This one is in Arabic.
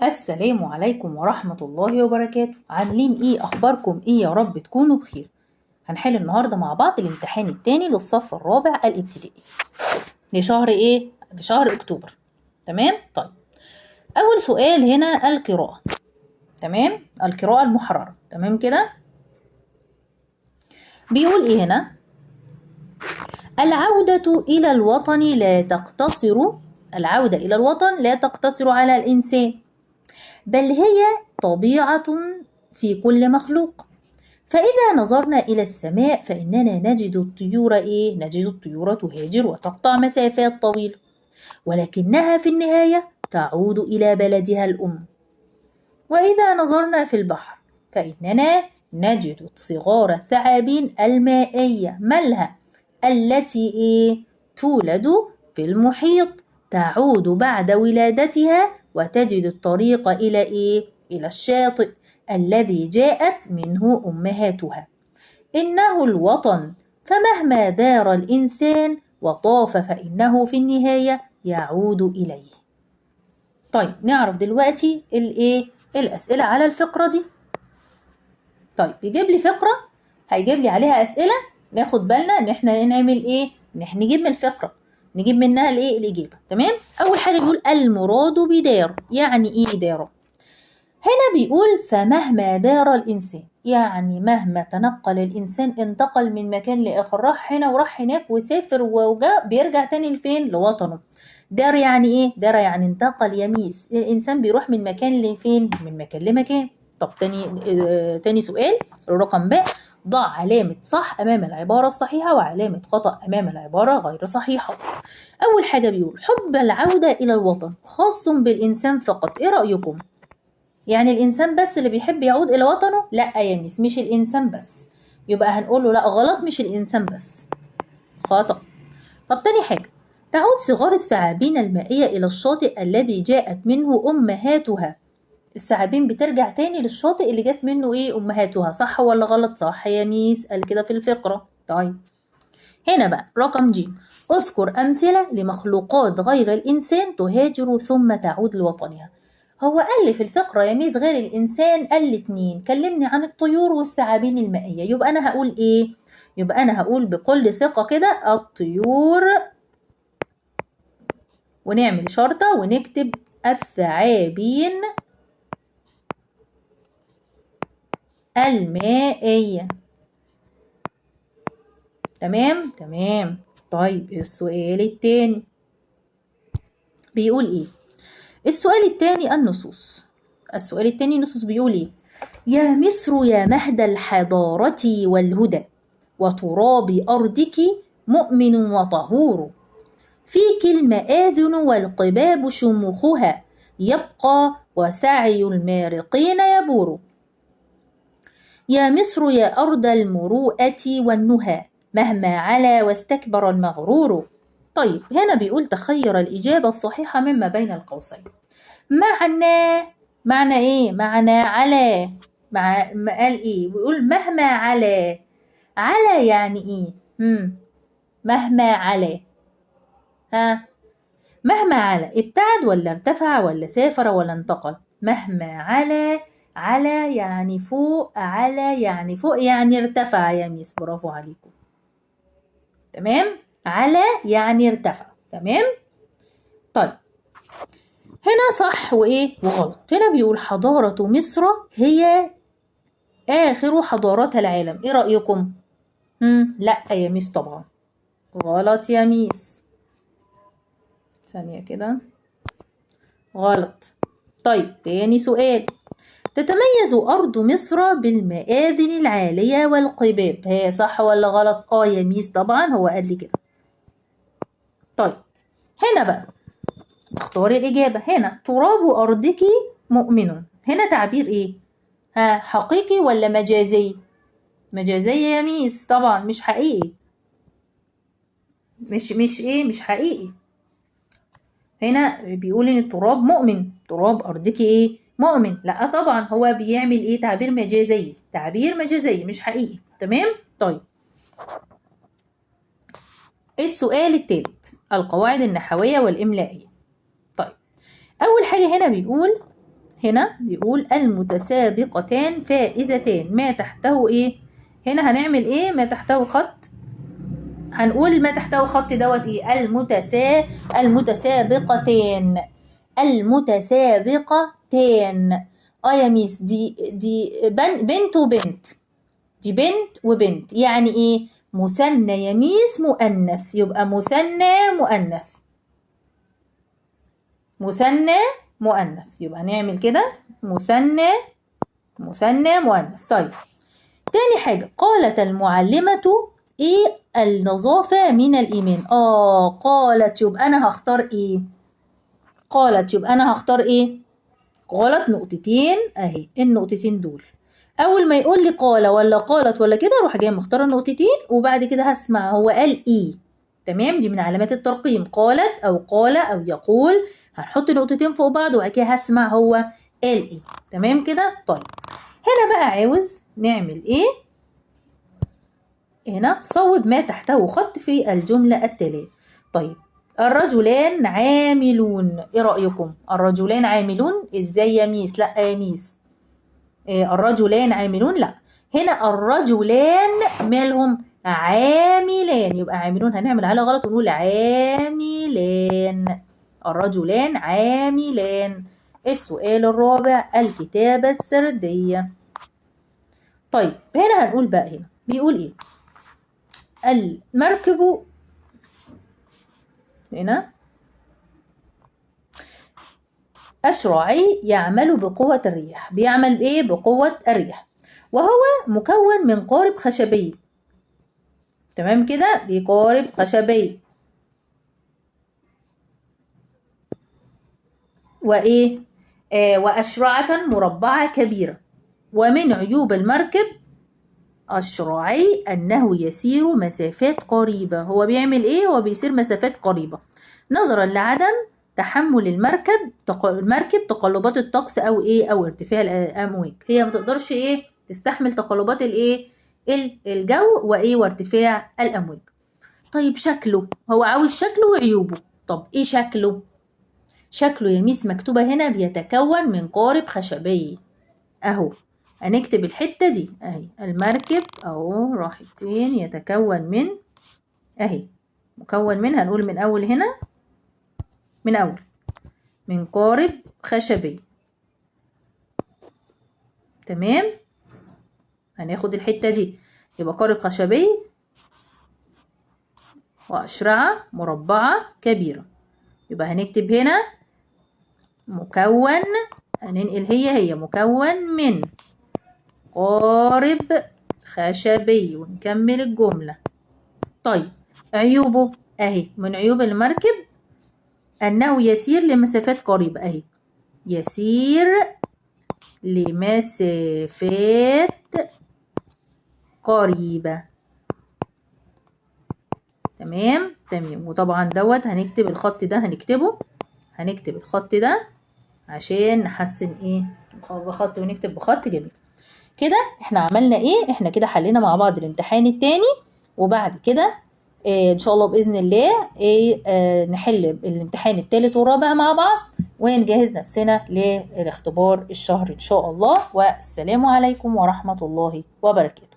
السلام عليكم ورحمة الله وبركاته. عاملين ايه؟ اخباركم ايه؟ يا رب تكونوا بخير. هنحل النهاردة مع بعض الامتحان التاني للصف الرابع الابتدائي لشهر ايه؟ لشهر اكتوبر. تمام؟ طيب، اول سؤال هنا القراءة. تمام؟ القراءة المحررة. تمام كده؟ بيقول ايه هنا؟ العودة إلى الوطن لا تقتصر على الإنسان، بل هي طبيعة في كل مخلوق. فإذا نظرنا إلى السماء فإننا نجد الطيور تهاجر وتقطع مسافات طويلة، ولكنها في النهاية تعود إلى بلدها الأم. وإذا نظرنا في البحر فإننا نجد صغار الثعابين المائية مالها التي تولد في المحيط، تعود بعد ولادتها وتجد الطريق إلى الشاطئ الذي جاءت منه أمهاتها. إنه الوطن، فمهما دار الإنسان وطاف فإنه في النهاية يعود إليه. طيب، نعرف دلوقتي الأسئلة على الفقرة دي. طيب، يجيب لي فقرة هيجيب لي عليها أسئلة، ناخد بالنا إن احنا نعمل إن احنا نجيب من الفقرة نجيب منها الإجابة. تمام؟ أول حاجة بيقول المراد بدار، يعني إيه دار؟ هنا بيقول فمهما دار الإنسان، يعني مهما تنقل الإنسان، انتقل من مكان لآخر، راح هنا وراح هناك وسافر وجاء، بيرجع تاني لفين؟ لوطنه. دار يعني إيه؟ دار يعني انتقل يميس. الإنسان بيروح من مكان لفين؟ من مكان لمكان. طب تاني سؤال رقم ب، ضع علامة صح أمام العبارة الصحيحة وعلامة خطأ أمام العبارة غير صحيحة. أول حاجة بيقول حب العودة إلى الوطن خاص بالإنسان فقط. إيه رأيكم؟ يعني الإنسان بس اللي بيحب يعود إلى وطنه؟ لا يا ميس، مش الإنسان بس. يبقى هنقول له لا، غلط، مش الإنسان بس، خطأ. طب تاني حاجة، تعود صغار الثعابين المائية إلى الشاطئ الذي جاءت منه أمهاتها. الثعابين بترجع تاني للشاطئ اللي جات منه أمهاتها، صح ولا غلط؟ صح يا ميس، قال كده في الفقرة. طيب، هنا بقى رقم ج، اذكر أمثلة لمخلوقات غير الإنسان تهاجر ثم تعود لوطنها. هو قال لي في الفقرة يا ميس غير الإنسان، قال لي 2، كلمني عن الطيور والثعابين المائية. يبقى أنا هقول إيه؟ يبقى أنا هقول بكل ثقة كده الطيور، ونعمل شرطة ونكتب الثعابين المائية. تمام تمام. طيب، السؤال التاني بيقول إيه؟ السؤال التاني النصوص بيقول إيه؟ يا مصر يا مهد الحضارة والهدى، وتراب أرضك مؤمن وطهور، فيك المآذن والقباب شموخها، يبقى وسعي المارقين يبور. يا مصر يا أرض المروءة والنهى، مهما علا واستكبر المغرور. طيب، هنا بيقول تخير الإجابة الصحيحة مما بين القوسين. معنى إيه؟ معنى على. ما قال إيه؟ بيقول مهما علا. علا يعني إيه؟ مهما علا. مهما علا، ابتعد ولا ارتفع ولا سافر ولا انتقل؟ مهما علا، علا يعني فوق، علا يعني فوق يعني ارتفع يا ميس، برافو عليكم. تمام، علا يعني ارتفع. تمام. طيب، هنا صح وغلط. هنا بيقول حضارة مصر هي آخر حضارات العالم. ايه رأيكم؟ لا يا ميس، طبعا غلط يا ميس. ثانية كده، غلط. طيب، تاني سؤال، تتميز أرض مصر بالمآذن العالية والقباب. هي صح ولا غلط؟ يا ميس، طبعا هو قال لي كده. طيب، هنا بقى اختار الإجابة. هنا تراب أرضك مؤمن، هنا تعبير ايه؟ حقيقي ولا مجازي؟ مجازي يا ميس، طبعا مش حقيقي. مش حقيقي. هنا بيقول ان التراب مؤمن، تراب أرضك مؤمن. لا طبعا، هو بيعمل تعبير مجازي مش حقيقي. تمام. طيب، السؤال الثالث القواعد النحوية والإملائية. طيب، أول حاجة هنا بيقول هنا بيقول المتسابقتان فائزتان، ما تحته ايه؟ هنا هنعمل ايه؟ ما تحته خط، هنقول ما تحته خط دوت ايه؟ المتسابقتان. المتسابقتان. يا ميس، دي بنت وبنت، دي بنت وبنت، يعني ايه؟ مثنى يا ميس مؤنث، يبقى مثنى مؤنث، مثنى مؤنث، يبقى نعمل كده مثنى مؤنث. طيب تاني حاجة، قالت المعلمة ايه؟ النظافة من الإيمان. قالت، يبقى أنا هختار ايه؟ قالت يبقى أنا هختار ايه؟ غلط نقطتين اهي، النقطتين دول أول ما يقول لي قال ولا قالت ولا كده أروح جاية مختارة النقطتين، وبعد كده هسمع هو قال ايه. تمام، دي من علامات الترقيم، قالت أو قال أو يقول، هنحط نقطتين فوق بعض وبعد كده هسمع هو قال ايه. تمام كده. طيب هنا بقى عاوز نعمل ايه؟ هنا صوب ما تحته خط في الجملة التالية. طيب الرجلان عاملون، ايه رأيكم؟ الرجلان عاملون ازاي يا ميس؟ لا يا ميس، الرجلان عاملون، لا، هنا الرجلان مالهم؟ عاملان، يبقى عاملون هنعمل على غلط ونقول عاملان. الرجلان عاملان. السؤال الرابع، الكتابة السردية. طيب هنا هنقول بقى، هنا بيقول ايه؟ المركب، هنا الشراعي يعمل بقوة الريح، بيعمل ايه؟ بقوة الريح، وهو مكون من قارب خشبي. تمام كده، بقارب خشبي وايه؟ وأشرعة مربعة كبيرة. ومن عيوب المركب الشراعي أنه يسير مسافات قريبة. هو بيعمل ايه؟ هو بيسير مسافات قريبة نظرا لعدم تحمل المركب تقلبات الطقس او ايه؟ او ارتفاع الامواج. هي ما تقدرش ايه؟ تستحمل تقلبات الايه؟ الجو وايه؟ وارتفاع الامواج. طيب شكله، هو عاوز شكله وعيوبه. طب ايه شكله؟ شكله يا ميس مكتوبة هنا بيتكون من قارب خشبي اهو. هنكتب الحتة دي اهي، المركب اهو راحت فين؟ يتكون من اهي، مكون من، هنقول من اول هنا، من اول، من قارب خشبي. تمام، هناخد الحتة دي، يبقى قارب خشبي وأشرعة مربعة كبيرة. يبقى هنكتب هنا مكون، هننقل هي مكون من قارب خشبي ونكمل الجملة. طيب عيوبه اهي، من عيوب المركب أنه يسير لمسافات قريبة اهي، يسير لمسافات قريبة. تمام. وطبعا دوت هنكتب الخط ده، هنكتب الخط ده عشان نحسن ايه؟ بخط، ونكتب بخط جميل كده. احنا عملنا ايه؟ احنا كده حلينا مع بعض الامتحان التاني، وبعد كده ان شاء الله باذن الله نحل الامتحان التالت والرابع مع بعض، ونجهز نفسنا للاختبار الشهر ان شاء الله. والسلام عليكم ورحمة الله وبركاته.